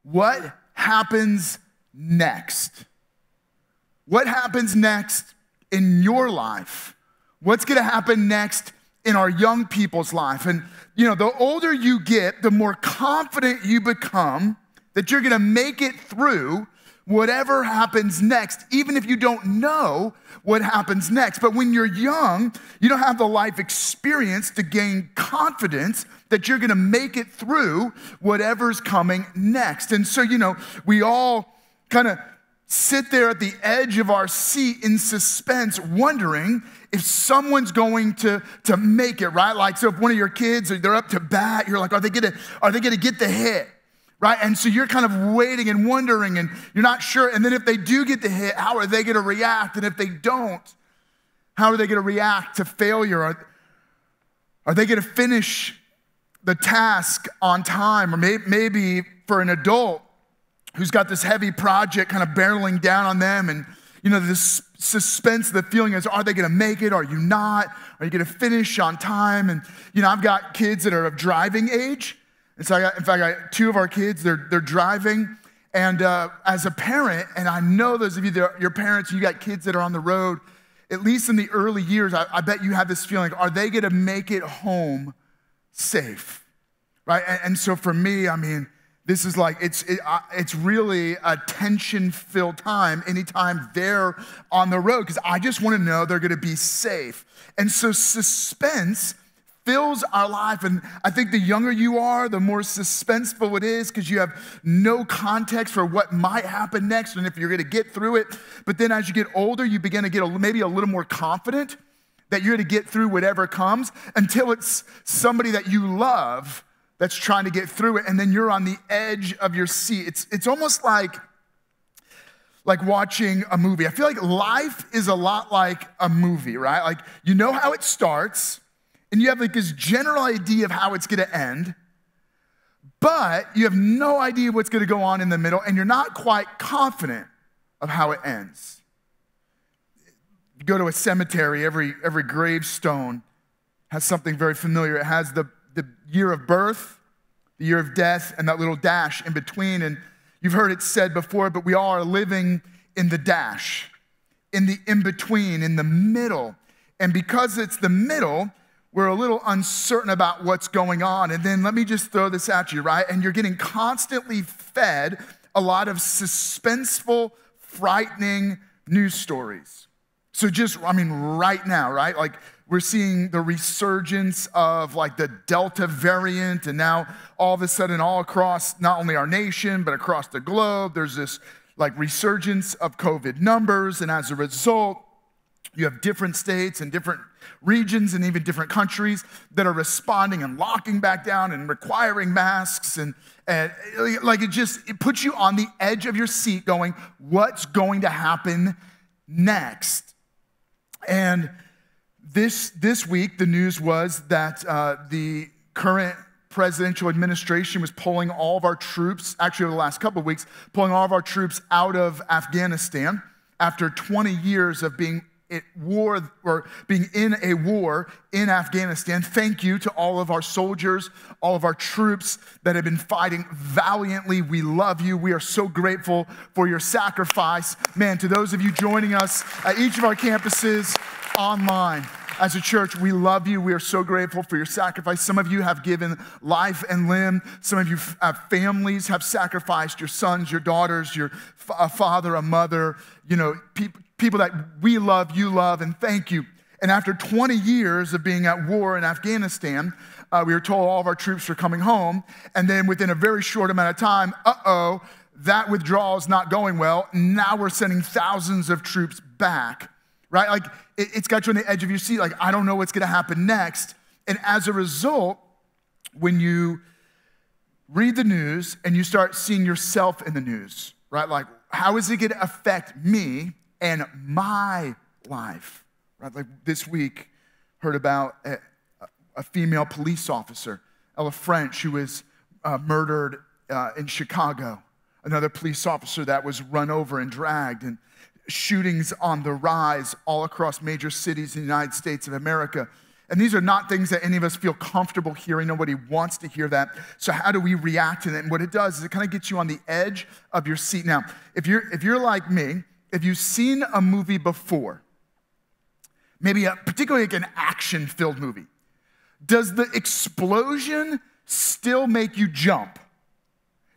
what happens next? What happens next in your life? What's gonna happen next in our young people's life? And the older you get, the more confident you become that you're gonna make it through whatever happens next, even if you don't know what happens next. But when you're young, you don't have the life experience to gain confidence that you're gonna make it through whatever's coming next. And so, we all kind of sit there at the edge of our seat in suspense, wondering if someone's going to make it, right? Like, so if one of your kids, they're up to bat, you're like, are they gonna get the hit, right? And so you're kind of waiting and wondering, and you're not sure. And then if they do get the hit, how are they gonna react? And if they don't, how are they gonna react to failure? Are they gonna finish the task on time? Or maybe for an adult who's got this heavy project kind of barreling down on them, and this suspense, the feeling is, are they gonna make it? Are you not? Are you gonna finish on time? And I've got kids that are of driving age. And so I got two of our kids, they're driving. And as a parent, and I know those of you that are your parents, you got kids that are on the road, at least in the early years, I bet you have this feeling, are they gonna make it home safe, right? And so for me, this is like, it's really a tension-filled time anytime they're on the road, because I just want to know they're going to be safe. And so suspense fills our life, and I think the younger you are, the more suspenseful it is, because you have no context for what might happen next and if you're going to get through it. But then as you get older, you begin to get maybe a little more confident that you're going to get through whatever comes, until it's somebody that you love that's trying to get through it, and then you're on the edge of your seat. It's almost like watching a movie. I feel like life is a lot like a movie, right? Like, you know how it starts, and you have like this general idea of how it's gonna end, but you have no idea what's gonna go on in the middle, and you're not quite confident of how it ends. You go to a cemetery, every gravestone has something very familiar. It has the year of birth, the year of death, and that little dash in between. And you've heard it said before, but we all are living in the dash, in the in-between, in the middle. And because it's the middle, we're a little uncertain about what's going on. And then let me just throw this at you, right? And you're getting constantly fed a lot of suspenseful, frightening news stories. So just, right now, right? Like, we're seeing the resurgence of like the Delta variant, and now all of a sudden all across not only our nation, but across the globe, there's this like resurgence of COVID numbers. And as a result, you have different states and different regions and even different countries that are responding and locking back down and requiring masks. And like it puts you on the edge of your seat going, what's going to happen next? And this week, the news was that the current presidential administration was pulling all of our troops, actually over the last couple of weeks, pulling all of our troops out of Afghanistan after 20 years of being at war, or being in a war in Afghanistan. Thank you to all of our soldiers, all of our troops that have been fighting valiantly. We love you. We are so grateful for your sacrifice. Man, to those of you joining us at each of our campuses online, as a church, we love you. We are so grateful for your sacrifice. Some of you have given life and limb. Some of you have families, have sacrificed your sons, your daughters, a father, a mother, people that we love, you love, and thank you. And after 20 years of being at war in Afghanistan, we were told all of our troops were coming home. And then within a very short amount of time, that withdrawal is not going well. Now we're sending thousands of troops back. Right? Like, it's got you on the edge of your seat. Like, I don't know what's going to happen next. And as a result, when you read the news and you start seeing yourself in the news, right? Like, how is it going to affect me and my life? Right? Like this week, heard about a female police officer, Ella French, who was murdered in Chicago. Another police officer that was run over and dragged, and shootings on the rise all across major cities in the United States of America. And these are not things that any of us feel comfortable hearing. Nobody wants to hear that. So how do we react to it? And what it does is it kind of gets you on the edge of your seat. Now, if you're like me, if you've seen a movie before, maybe particularly like an action-filled movie, does the explosion still make you jump?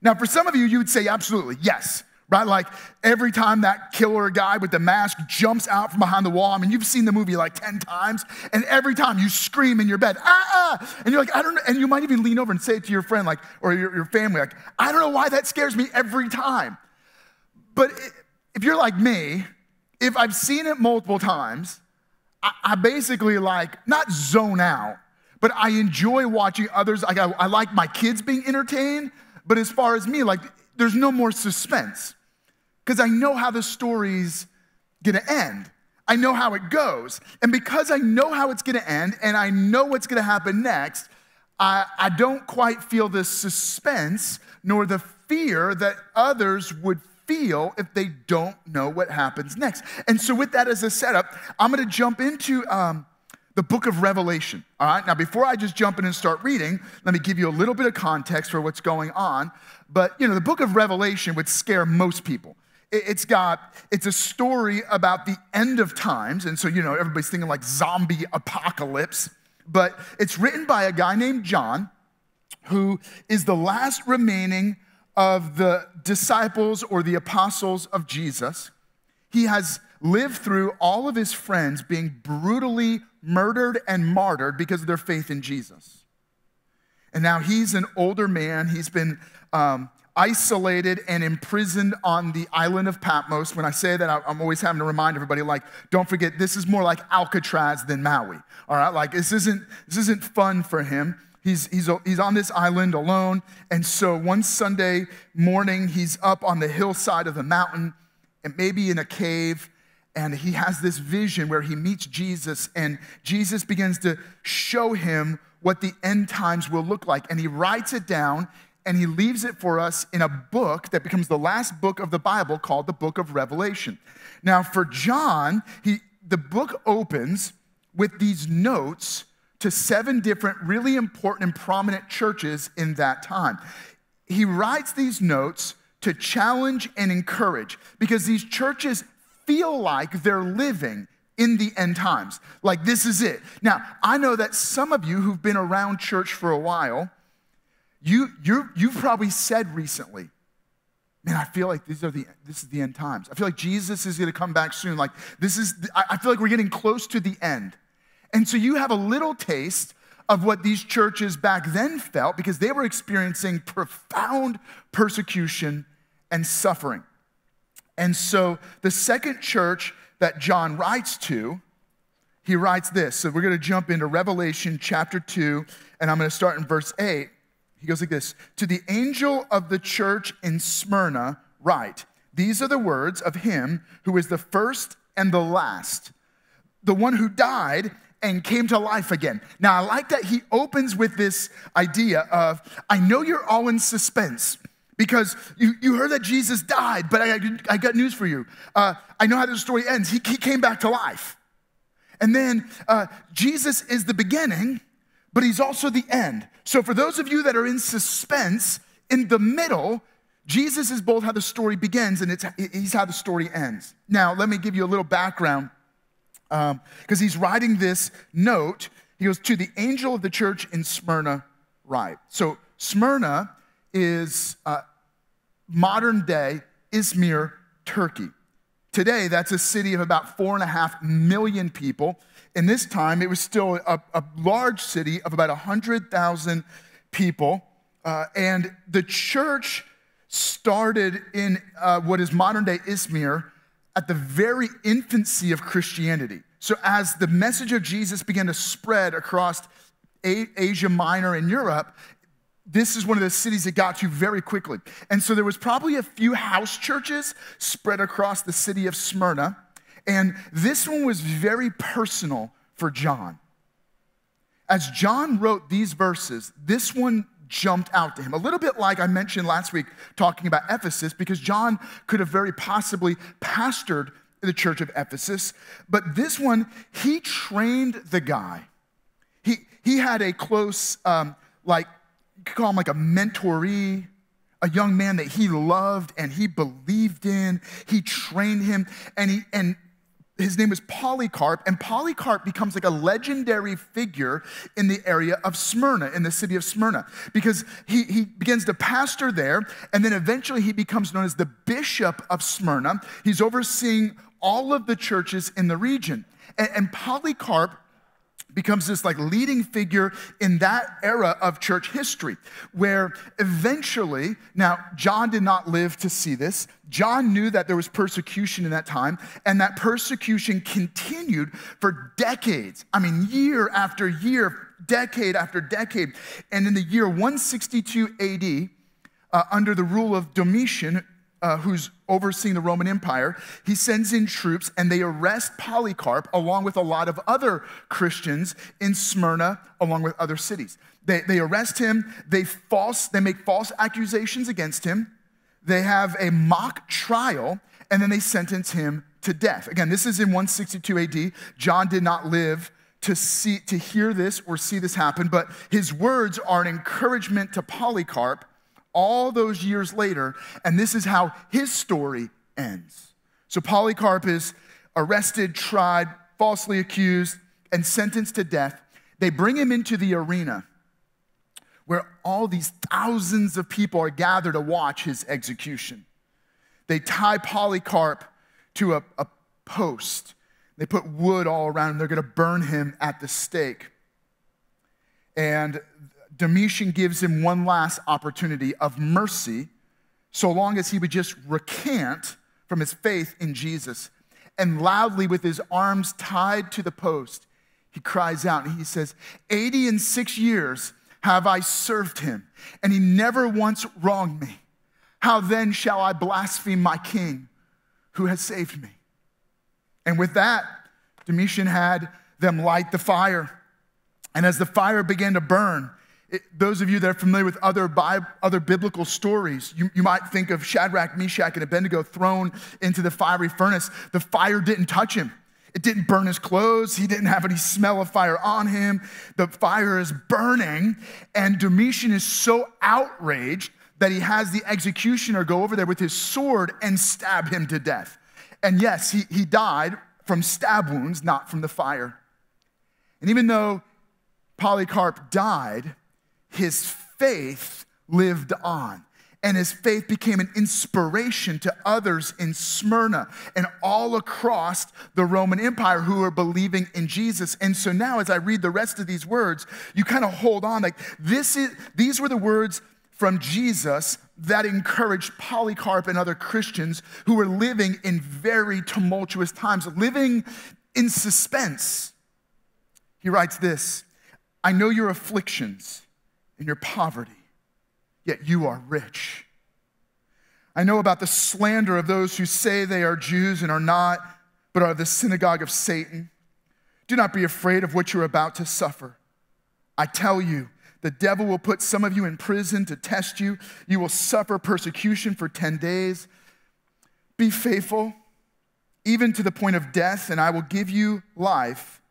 Now, for some of you, you would say absolutely, yes. Right? Like every time that killer guy with the mask jumps out from behind the wall, I mean, you've seen the movie like 10 times, and every time you scream in your bed, and you're like, I don't know, and you might even lean over and say it to your friend, like, or your family, like, I don't know why that scares me every time. But if you're like me, if I've seen it multiple times, I basically like, not zone out, but I enjoy watching others. Like I like my kids being entertained, but as far as me, like, there's no more suspense because I know how the story's gonna end. I know how it goes. And because I know how it's gonna end and I know what's gonna happen next, I don't quite feel the suspense nor the fear that others would feel if they don't know what happens next. And so with that as a setup, I'm gonna jump into the book of Revelation, all right? Now, before I just jump in and start reading, let me give you a little bit of context for what's going on. But, the book of Revelation would scare most people. It's a story about the end of times, and so, everybody's thinking like zombie apocalypse, but it's written by a guy named John, who is the last remaining of the disciples or the apostles of Jesus. He has lived through all of his friends being brutally murdered and martyred because of their faith in Jesus. And now he's an older man. He's been isolated and imprisoned on the island of Patmos. When I say that, I'm always having to remind everybody, like, don't forget, this is more like Alcatraz than Maui. All right, like this isn't fun for him. He's on this island alone. And so one Sunday morning, he's up on the hillside of the mountain and maybe in a cave. And he has this vision where he meets Jesus, and Jesus begins to show him what the end times will look like. And he writes it down, and he leaves it for us in a book that becomes the last book of the Bible called the book of Revelation. Now, for John, the book opens with these notes to 7 different really important and prominent churches in that time. He writes these notes to challenge and encourage because these churches feel like they're living in the end times. Like this is it. Now, I know that some of you who've been around church for a while, you've probably said recently, man, I feel like this is the end times. I feel like Jesus is gonna come back soon. Like I feel like we're getting close to the end. And so you have a little taste of what these churches back then felt because they were experiencing profound persecution and suffering. And so the second church that John writes to, he writes this. So we're going to jump into Revelation chapter 2, and I'm going to start in verse 8. He goes like this: to the angel of the church in Smyrna write, these are the words of him who is the first and the last, the one who died and came to life again. Now, I like that he opens with this idea of, I know you're all in suspense, because you heard that Jesus died, but I got news for you. I know how the story ends. He came back to life. And then Jesus is the beginning, but he's also the end. So for those of you that are in suspense, in the middle, Jesus is both how the story begins and he's how the story ends. Now, let me give you a little background because he's writing this note. He goes, to the angel of the church in Smyrna write. So Smyrna is modern day Izmir, Turkey. Today, that's a city of about 4.5 million people. In this time, it was still a large city of about 100,000 people. And the church started in what is modern day Izmir at the very infancy of Christianity. So as the message of Jesus began to spread across Asia Minor and Europe, this is one of the cities it got to very quickly. And so there was probably a few house churches spread across the city of Smyrna. And this one was very personal for John. As John wrote these verses, this one jumped out to him. A little bit like I mentioned last week talking about Ephesus, because John could have very possibly pastored the church of Ephesus. But this one, he trained the guy. he had a close, like, you could call him like a mentoree, a young man that he loved and he believed in. He trained him, and his name was Polycarp, and Polycarp becomes like a legendary figure in the area of Smyrna, in the city of Smyrna, because he begins to pastor there, and then eventually he becomes known as the bishop of Smyrna. He's overseeing all of the churches in the region, and Polycarp becomes this like leading figure in that era of church history, where eventually, now John did not live to see this. John knew that there was persecution in that time, and that persecution continued for decades. I mean, year after year, decade after decade. And in the year 162 AD, under the rule of Domitian, who's overseeing the Roman Empire, he sends in troops and they arrest Polycarp along with a lot of other Christians in Smyrna, along with other cities. They arrest him, they make false accusations against him, they have a mock trial, and then they sentence him to death. Again, this is in 162 AD. John did not live to hear this or see this happen, but his words are an encouragement to Polycarp all those years later, and this is how his story ends. So Polycarp is arrested, tried, falsely accused, and sentenced to death. They bring him into the arena where all these thousands of people are gathered to watch his execution. They tie Polycarp to a post. They put wood all around him. They're going to burn him at the stake. And Domitian gives him one last opportunity of mercy, so long as he would just recant from his faith in Jesus. And loudly, with his arms tied to the post, he cries out and he says, 86 years have I served him, and he never once wronged me. How then shall I blaspheme my king who has saved me? And with that, Domitian had them light the fire. And as the fire began to burn, those of you that are familiar with other biblical stories, you might think of Shadrach, Meshach, and Abednego thrown into the fiery furnace. The fire didn't touch him. It didn't burn his clothes. He didn't have any smell of fire on him. The fire is burning, and Domitian is so outraged that he has the executioner go over there with his sword and stab him to death. And yes, he died from stab wounds, not from the fire. And even though Polycarp died, his faith lived on, and his faith became an inspiration to others in Smyrna and all across the Roman Empire who are believing in Jesus. And so now, as I read the rest of these words, you kind of hold on, like these were the words from Jesus that encouraged Polycarp and other Christians who were living in very tumultuous times, living in suspense. He writes this: I know your afflictions and your poverty, yet you are rich. I know about the slander of those who say they are Jews and are not, but are the synagogue of Satan. Do not be afraid of what you're about to suffer. I tell you, the devil will put some of you in prison to test you. You will suffer persecution for 10 days. Be faithful, even to the point of death, and I will give you life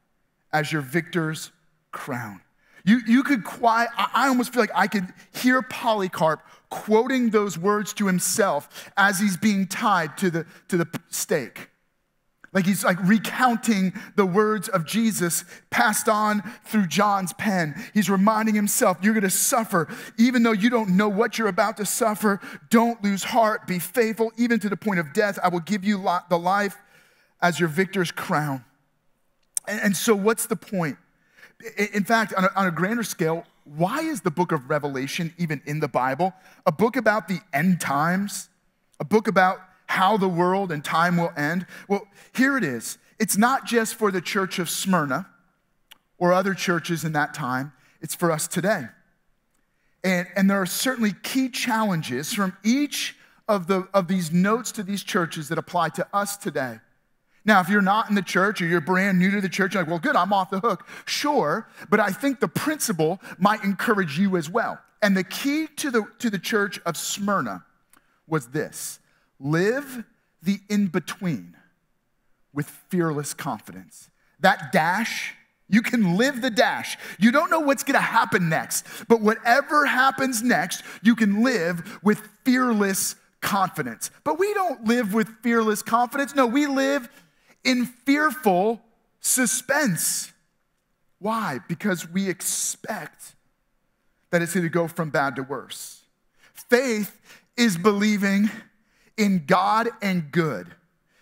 as your victor's crown. You could quiet, I almost feel like I could hear Polycarp quoting those words to himself as he's being tied to the stake. Like he's like recounting the words of Jesus passed on through John's pen. He's reminding himself, you're gonna suffer. Even though you don't know what you're about to suffer, don't lose heart, be faithful, even to the point of death. I will give you the life as your victor's crown. And so what's the point? In fact, on a grander scale, why is the book of Revelation even in the Bible? A book about the end times, a book about how the world and time will end. Well, here it is. It's not just for the church of Smyrna or other churches in that time. It's for us today. And there are certainly key challenges from each of these notes to these churches that apply to us today. Now, if you're not in the church or you're brand new to the church, you're like, well, good, I'm off the hook. Sure, but I think the principle might encourage you as well. And the key to the church of Smyrna was this: live the in-between with fearless confidence. That dash, You can live the dash. You don't know what's gonna happen next, but whatever happens next, you can live with fearless confidence. But we don't live with fearless confidence. No, we live in fearful suspense. Why? Because we expect that it's gonna go from bad to worse. Faith is believing in God and good,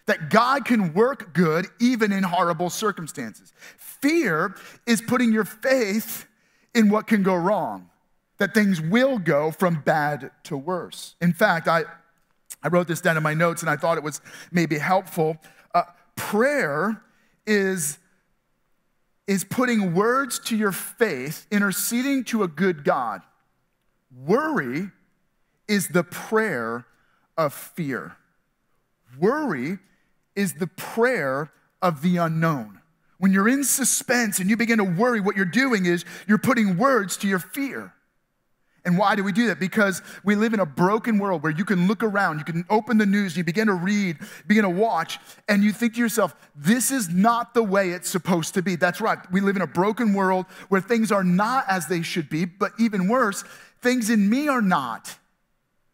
that God can work good even in horrible circumstances. Fear is putting your faith in what can go wrong, that things will go from bad to worse. In fact, I wrote this down in my notes and I thought it was maybe helpful. Prayer is putting words to your faith, interceding to a good God. Worry is the prayer of fear. Worry is the prayer of the unknown. When you're in suspense and you begin to worry, what you're doing is you're putting words to your fear. And why do we do that? Because we live in a broken world where you can look around, you can open the news, you begin to read, begin to watch, and you think to yourself, this is not the way it's supposed to be. That's right. We live in a broken world where things are not as they should be, but even worse, things in me are not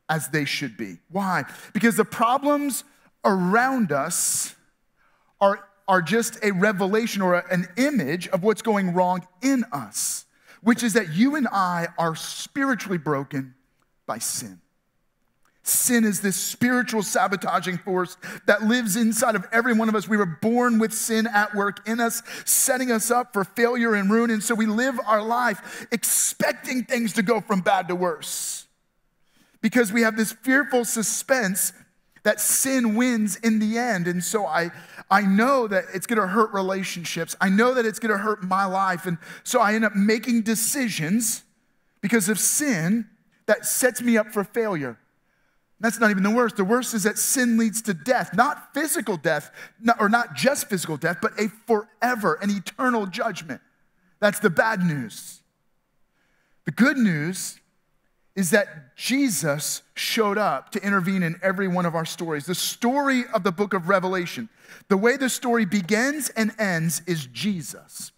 as they should be. Why? Because the problems around us are just a revelation or an image of what's going wrong in us, which is that you and I are spiritually broken by sin. Sin is this spiritual sabotaging force that lives inside of every one of us. We were born with sin at work in us, setting us up for failure and ruin. And so we live our life expecting things to go from bad to worse because we have this fearful suspense that sin wins in the end. And so I know that it's gonna hurt relationships. I know that it's gonna hurt my life. And so I end up making decisions because of sin that sets me up for failure. That's not even the worst. The worst is that sin leads to death, not physical death, or not just physical death, but a forever, an eternal judgment. That's the bad news. The good news is that Jesus showed up to intervene in every one of our stories. The story of the book of Revelation, the way the story begins and ends is Jesus.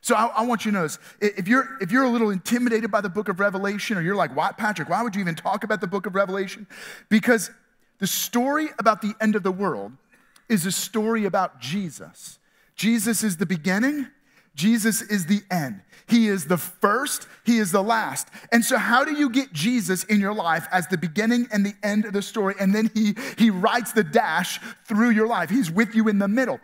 So I want you to notice, if you're a little intimidated by the book of Revelation, or you're like, what, Patrick, why would you even talk about the book of Revelation? Because the story about the end of the world is a story about Jesus. Jesus is the beginning, Jesus is the end. He is the first, he is the last. And so how do you get Jesus in your life as the beginning and the end of the story? And then he writes the dash through your life. He's with you in the middle.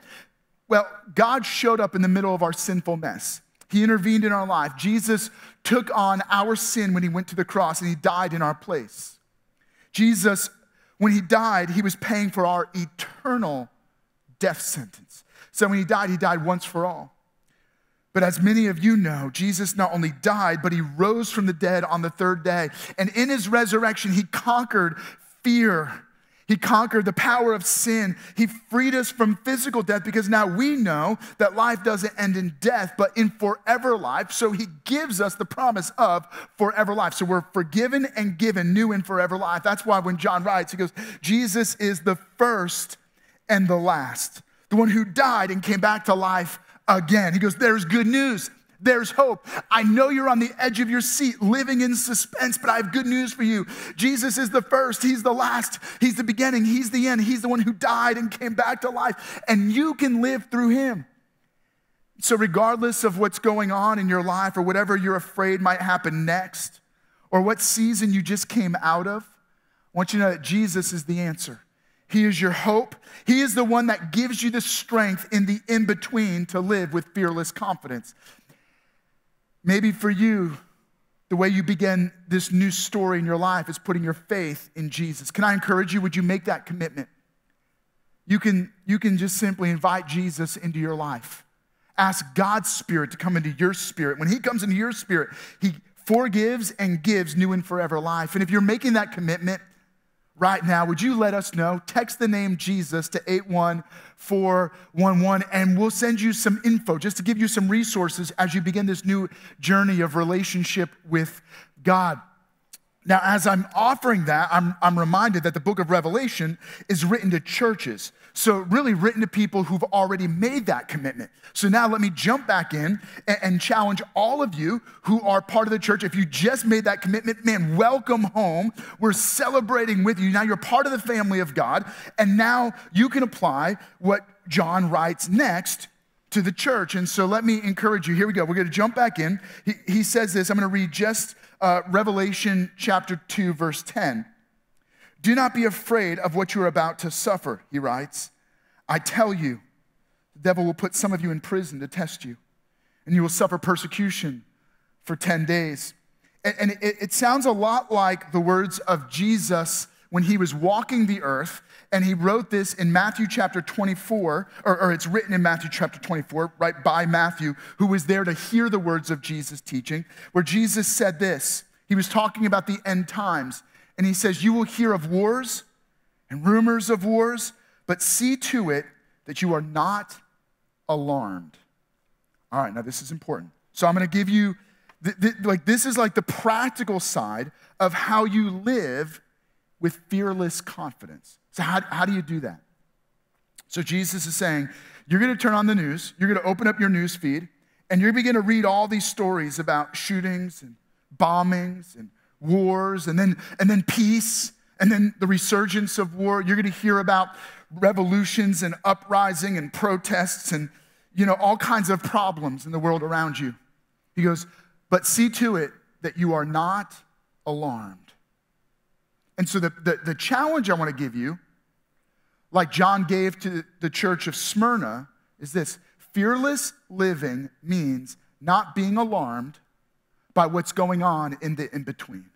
Well, God showed up in the middle of our sinful mess. He intervened in our life. Jesus took on our sin when he went to the cross and he died in our place. Jesus, when he died, he was paying for our eternal death sentence. So when he died once for all. But as many of you know, Jesus not only died, but he rose from the dead on the third day. And in his resurrection, he conquered fear. He conquered the power of sin. He freed us from physical death because now we know that life doesn't end in death, but in forever life. So he gives us the promise of forever life. So we're forgiven and given new and forever life. That's why when John writes, he goes, Jesus is the first and the last, the one who died and came back to life again. He goes, there's good news. There's hope. I know you're on the edge of your seat living in suspense, but I have good news for you. Jesus is the first. He's the last. He's the beginning. He's the end. He's the one who died and came back to life, and you can live through him. So regardless of what's going on in your life or whatever you're afraid might happen next or what season you just came out of, I want you to know that Jesus is the answer. He is your hope. He is the one that gives you the strength in the in-between to live with fearless confidence. Maybe for you, the way you begin this new story in your life is putting your faith in Jesus. Can I encourage you? Would you make that commitment? You can just simply invite Jesus into your life. Ask God's Spirit to come into your spirit. When he comes into your spirit, he forgives and gives new and forever life. And if you're making that commitment right now, would you let us know? Text the name Jesus to 81411, and we'll send you some info just to give you some resources as you begin this new journey of relationship with God. Now, as I'm offering that, I'm reminded that the book of Revelation is written to churches. So really written to people who've already made that commitment. So now let me jump back in and challenge all of you who are part of the church. If you just made that commitment, man, welcome home. We're celebrating with you. Now you're part of the family of God. And now you can apply what John writes next to the church. And so let me encourage you. Here we go. We're going to jump back in. He says this. I'm going to read just Revelation chapter 2, verse 10. Do not be afraid of what you're about to suffer, he writes. I tell you, the devil will put some of you in prison to test you, and you will suffer persecution for 10 days. And it sounds a lot like the words of Jesus when he was walking the earth, and he wrote this in Matthew chapter 24, or it's written in Matthew chapter 24, right by Matthew, who was there to hear the words of Jesus' teaching, where Jesus said this. He was talking about the end times, and he says, you will hear of wars and rumors of wars, but see to it that you are not alarmed. All right, now this is important. So I'm going to give you, this is like the practical side of how you live with fearless confidence. So how do you do that? So Jesus is saying, you're going to turn on the news, you're going to open up your news feed, and you're going to begin to read all these stories about shootings and bombings and wars and then peace and then the resurgence of war. You're going to hear about revolutions and uprising and protests and, all kinds of problems in the world around you. He goes, but see to it that you are not alarmed. And so the challenge I want to give you, like John gave to the church of Smyrna, is this. Fearless living means not being alarmed by what's going on in the in-between.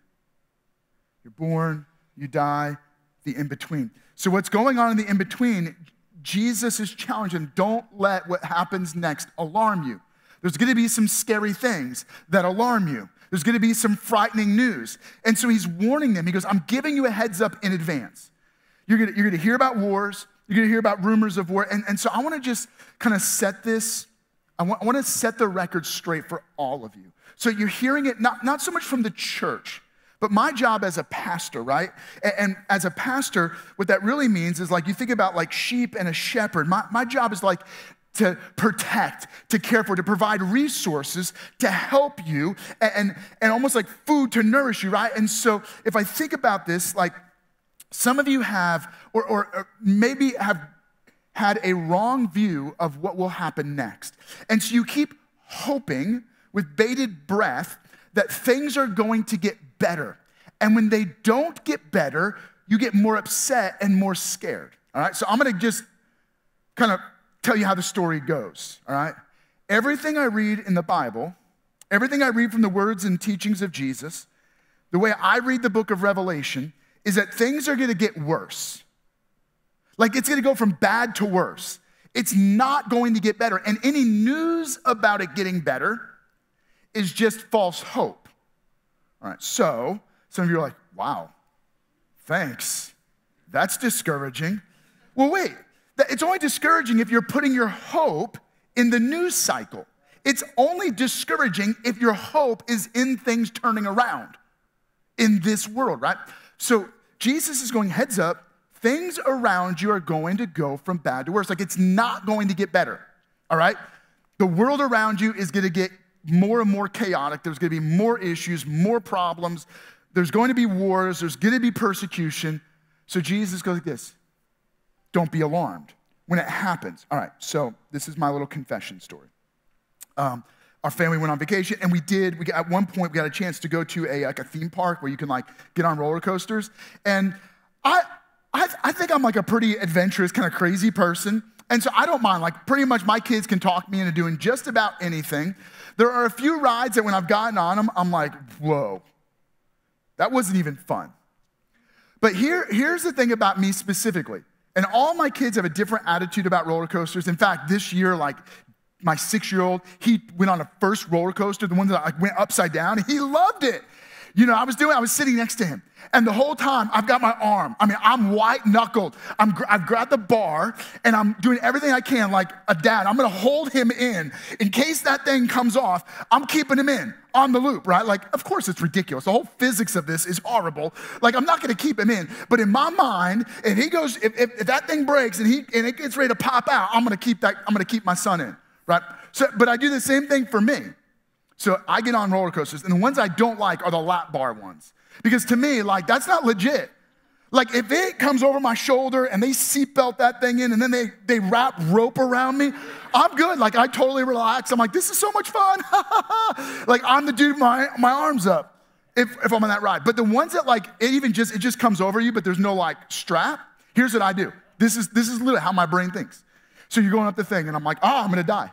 You're born, you die, the in-between. So what's going on in the in-between, Jesus is challenging, don't let what happens next alarm you. There's going to be some scary things that alarm you. There's going to be some frightening news. And so he's warning them. He goes, I'm giving you a heads up in advance. You're going to hear about wars. You're going to hear about rumors of war. And so I want to just kind of set this, I want to set the record straight for all of you. So you're hearing it not so much from the church, but my job as a pastor, right? And as a pastor, what that really means is like you think about like sheep and a shepherd. My job is like to protect, to care for, to provide resources to help you and almost like food to nourish you, right? And so if I think about this, like some of you have, or maybe have had a wrong view of what will happen next. And so you keep hoping with bated breath that things are going to get better. And when they don't get better, you get more upset and more scared, all right? So I'm gonna just kind of tell you how the story goes, all right? Everything I read in the Bible, everything I read from the words and teachings of Jesus, the way I read the book of Revelation is that things are gonna get worse. Like it's gonna go from bad to worse. It's not going to get better. And any news about it getting better is just false hope. All right, so some of you are like, wow, thanks. That's discouraging. Well, wait. It's only discouraging if you're putting your hope in the news cycle. It's only discouraging if your hope is in things turning around in this world, right? So Jesus is going, heads up, things around you are going to go from bad to worse. Like it's not going to get better, all right? The world around you is going to get more and more chaotic. There's going to be more issues, more problems. There's going to be wars. There's going to be persecution. So Jesus goes like this. Don't be alarmed when it happens. All right, so this is my little confession story. Our family went on vacation, and at one point, we got a chance to go to a theme park where you can get on roller coasters. And I think I'm like a pretty adventurous, kind of crazy person. And so I don't mind, pretty much my kids can talk me into doing just about anything. There are a few rides that when I've gotten on them, I'm like, whoa, that wasn't even fun. But here's the thing about me specifically. And all my kids have a different attitude about roller coasters. In fact, this year, my 6-year-old, he went on a first roller coaster, the one that went upside down, and he loved it. I was sitting next to him. And the whole time, I've got my arm. I mean, I'm white-knuckled. I've grabbed the bar, and I'm doing everything I can like a dad. I'm going to hold him in case that thing comes off. I'm keeping him in on the loop, right? Like, of course, it's ridiculous. The whole physics of this is horrible. Like, I'm not going to keep him in. But in my mind, if that thing breaks and it gets ready to pop out, I'm going to keep my son in, right? So, but I do the same thing for me. So I get on roller coasters, and the ones I don't like are the lap bar ones. Because to me, like, that's not legit. Like, if it comes over my shoulder and they seatbelt that thing in and then they wrap rope around me, I'm good. Like, I totally relax. I'm like, this is so much fun. Like, I'm the dude with my arms up if I'm on that ride. But the ones that, like, it just comes over you, but there's no, like, strap, here's what I do. This is literally how my brain thinks. So you're going up the thing, and I'm like, I'm going to die.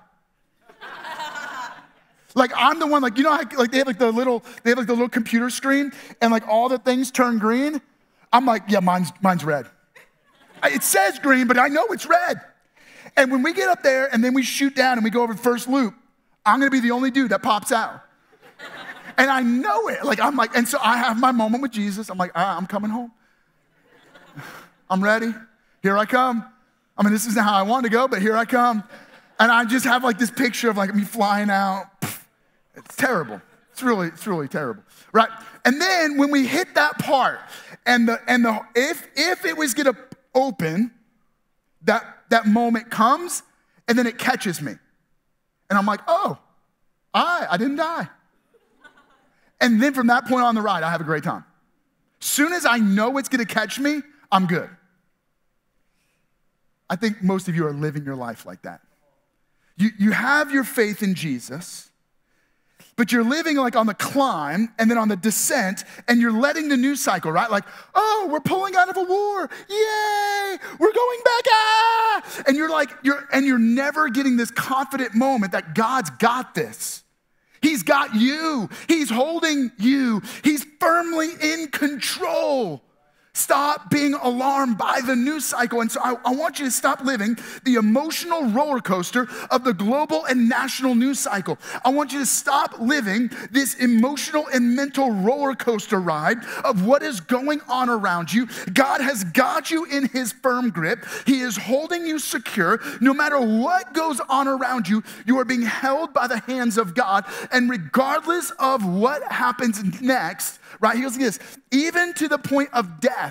Like, I'm the one, like, you know how, like, they have the little computer screen, and, like, all the things turn green? I'm like, yeah, mine's red. It says green, but I know it's red. And when we get up there, and then we shoot down, and we go over the first loop, I'm gonna be the only dude that pops out. And I know it. Like, and so I have my moment with Jesus. I'm like, I'm coming home. I'm ready. Here I come. I mean, this isn't how I want to go, but here I come. And I just have, like, this picture of, like, me flying out. It's terrible. It's really terrible, right? And then when we hit that part, if it was gonna open, that moment comes, and then it catches me, and I'm like, I didn't die. And then from that point on the ride, I have a great time. Soon as I know it's gonna catch me, I'm good. I think most of you are living your life like that. You have your faith in Jesus, but you're living like on the climb and then on the descent, and you're letting the news cycle, right? Like, we're pulling out of a war. Yay, we're going back. And you're never getting this confident moment that God's got this. He's got you. He's holding you. He's firmly in control. Stop being alarmed by the news cycle. And so I want you to stop living the emotional roller coaster of the global and national news cycle. I want you to stop living this emotional and mental roller coaster ride of what is going on around you. God has got you in his firm grip. He is holding you secure. No matter what goes on around you, you are being held by the hands of God. And regardless of what happens next, right, he goes like this, even to the point of death,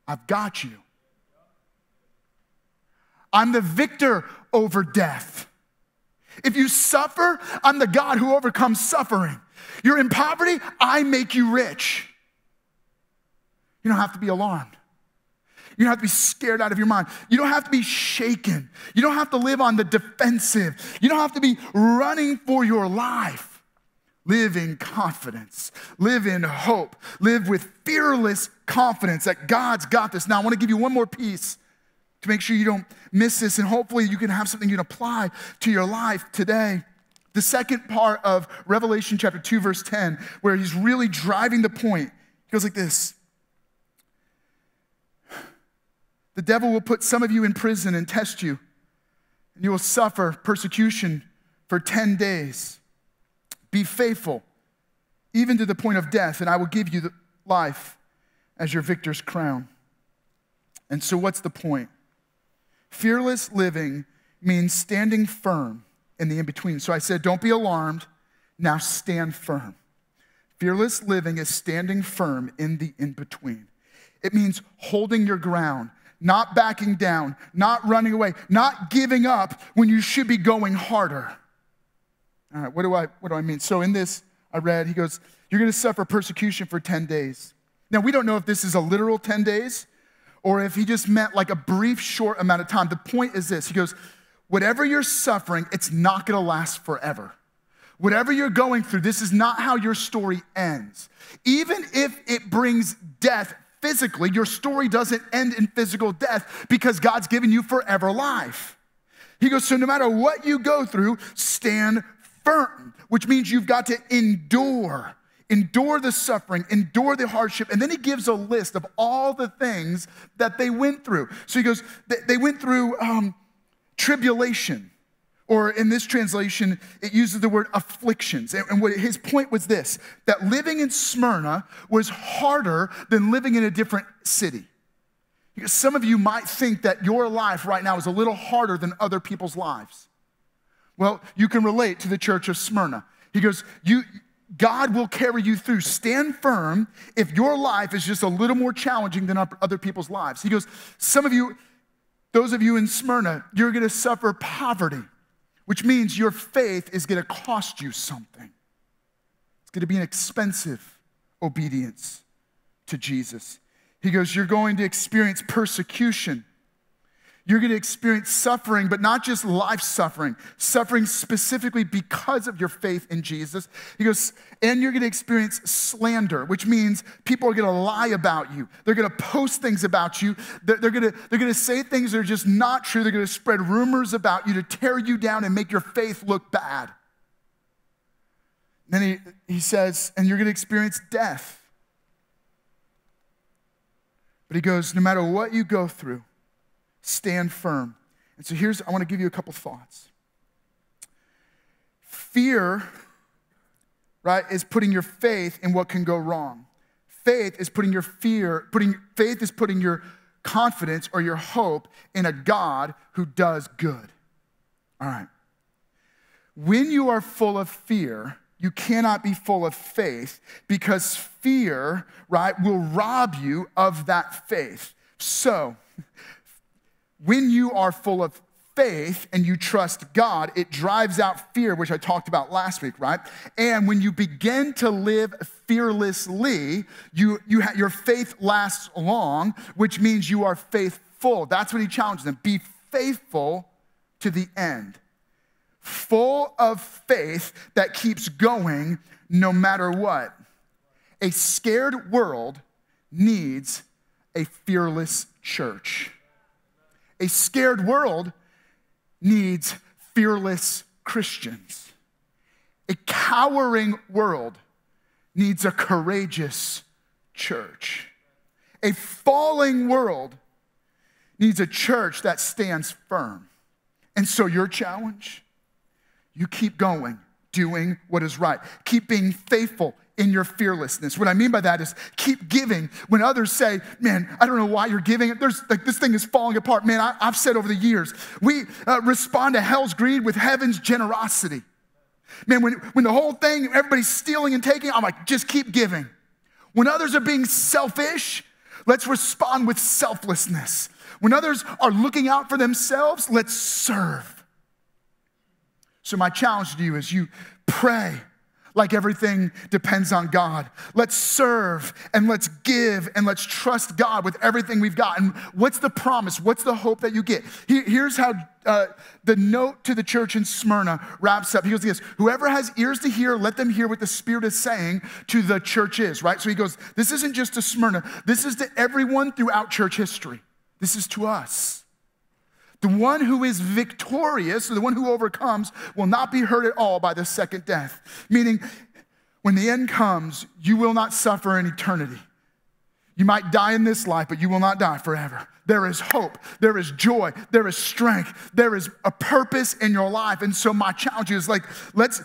I've got you. I'm the victor over death. If you suffer, I'm the God who overcomes suffering. You're in poverty, I make you rich. You don't have to be alarmed. You don't have to be scared out of your mind. You don't have to be shaken. You don't have to live on the defensive. You don't have to be running for your life. Live in confidence. Live in hope. Live with fearless confidence that God's got this. Now, I want to give you one more piece to make sure you don't miss this, and hopefully you can have something you can apply to your life today. The second part of Revelation chapter 2, verse 10, where he's really driving the point. He goes like this. The devil will put some of you in prison and test you, and you will suffer persecution for 10 days. Be faithful, even to the point of death, and I will give you the life as your victor's crown. And so what's the point? Fearless living means standing firm in the in-between. So I said, don't be alarmed, now stand firm. Fearless living is standing firm in the in-between. It means holding your ground, not backing down, not running away, not giving up when you should be going harder. All right, what do I mean? So in this, I read, he goes, you're going to suffer persecution for 10 days. Now, we don't know if this is a literal 10 days or if he just meant like a brief, short amount of time. The point is this. He goes, whatever you're suffering, it's not going to last forever. Whatever you're going through, this is not how your story ends. Even if it brings death physically, your story doesn't end in physical death because God's given you forever life. He goes, so no matter what you go through, stand firm, which means you've got to endure the suffering, endure the hardship. And then he gives a list of all the things that they went through. So he goes, they went through tribulation, Or in this translation, it uses the word afflictions. And what his point was this, that living in Smyrna was harder than living in a different city. Because some of you might think that your life right now is a little harder than other people's lives. Well, you can relate to the church of Smyrna. He goes, God will carry you through. Stand firm if your life is just a little more challenging than other people's lives. He goes, some of you, those of you in Smyrna, you're going to suffer poverty, which means your faith is going to cost you something. It's going to be an expensive obedience to Jesus. He goes, you're going to experience persecution. You're going to experience suffering, but not just life suffering, suffering specifically because of your faith in Jesus. He goes, and you're going to experience slander, which means people are going to lie about you. They're going to post things about you. They're going to say things that are just not true. They're going to spread rumors about you to tear you down and make your faith look bad. Then he says, and you're going to experience death. But he goes, no matter what you go through, stand firm. And so I want to give you a couple thoughts. Fear, right, is putting your faith in what can go wrong. Faith is putting your confidence or your hope in a God who does good. All right. When you are full of fear, you cannot be full of faith because fear, right, will rob you of that faith. So, when you are full of faith and you trust God, it drives out fear, which I talked about last week, right? And when you begin to live fearlessly, your faith lasts long, which means you are faithful. That's what he challenges them. Be faithful to the end. Full of faith that keeps going no matter what. A scared world needs a fearless church. A scared world needs fearless Christians. A cowering world needs a courageous church. A falling world needs a church that stands firm. And so your challenge, you keep going, doing what is right. Keep being faithful in your fearlessness. What I mean by that is keep giving when others say, man, I don't know why you're giving. This thing is falling apart. Man, I've said over the years, we respond to hell's greed with heaven's generosity. Man, when the whole thing, everybody's stealing and taking, I'm like, just keep giving. When others are being selfish, let's respond with selflessness. When others are looking out for themselves, let's serve. So my challenge to you is you pray like everything depends on God. Let's serve and let's give and let's trust God with everything we've got. And what's the promise? What's the hope that you get? Here's how the note to the church in Smyrna wraps up. He goes, whoever has ears to hear, let them hear what the Spirit is saying to the churches, right? So he goes, this isn't just to Smyrna. This is to everyone throughout church history. This is to us. The one who is victorious, or the one who overcomes, will not be hurt at all by the second death. Meaning, when the end comes, you will not suffer in eternity. You might die in this life, but you will not die forever. There is hope, there is joy, there is strength, there is a purpose in your life. And so my challenge is let's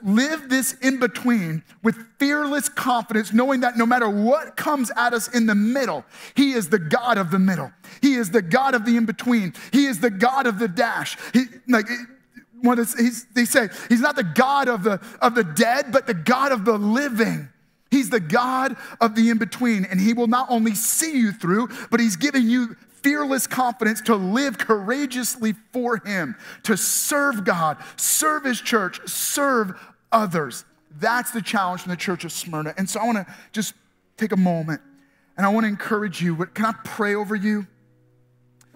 live this in between with fearless confidence, knowing that no matter what comes at us in the middle, he is the God of the middle. He is the God of the in-between. He is the God of the dash. They say he's not the God of the dead, but the God of the living. He's the God of the in-between, and he will not only see you through, but he's giving you fearless confidence to live courageously for him, to serve God, serve his church, serve others. That's the challenge from the church of Smyrna. And so I want to just take a moment, and I want to encourage you. Can I pray over you?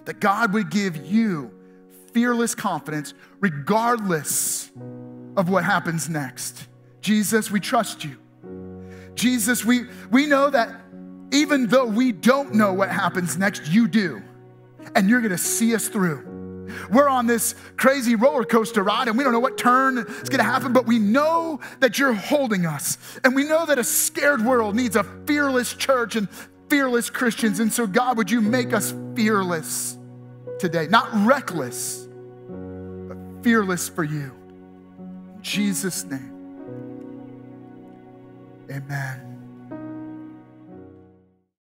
That God would give you fearless confidence regardless of what happens next. Jesus, we trust you. Jesus, we know that even though we don't know what happens next, you do. And you're gonna see us through. We're on this crazy roller coaster ride and we don't know what turn is gonna happen, but we know that you're holding us. And we know that a scared world needs a fearless church and fearless Christians. And so God, would you make us fearless today? Not reckless, but fearless for you. In Jesus' name, amen.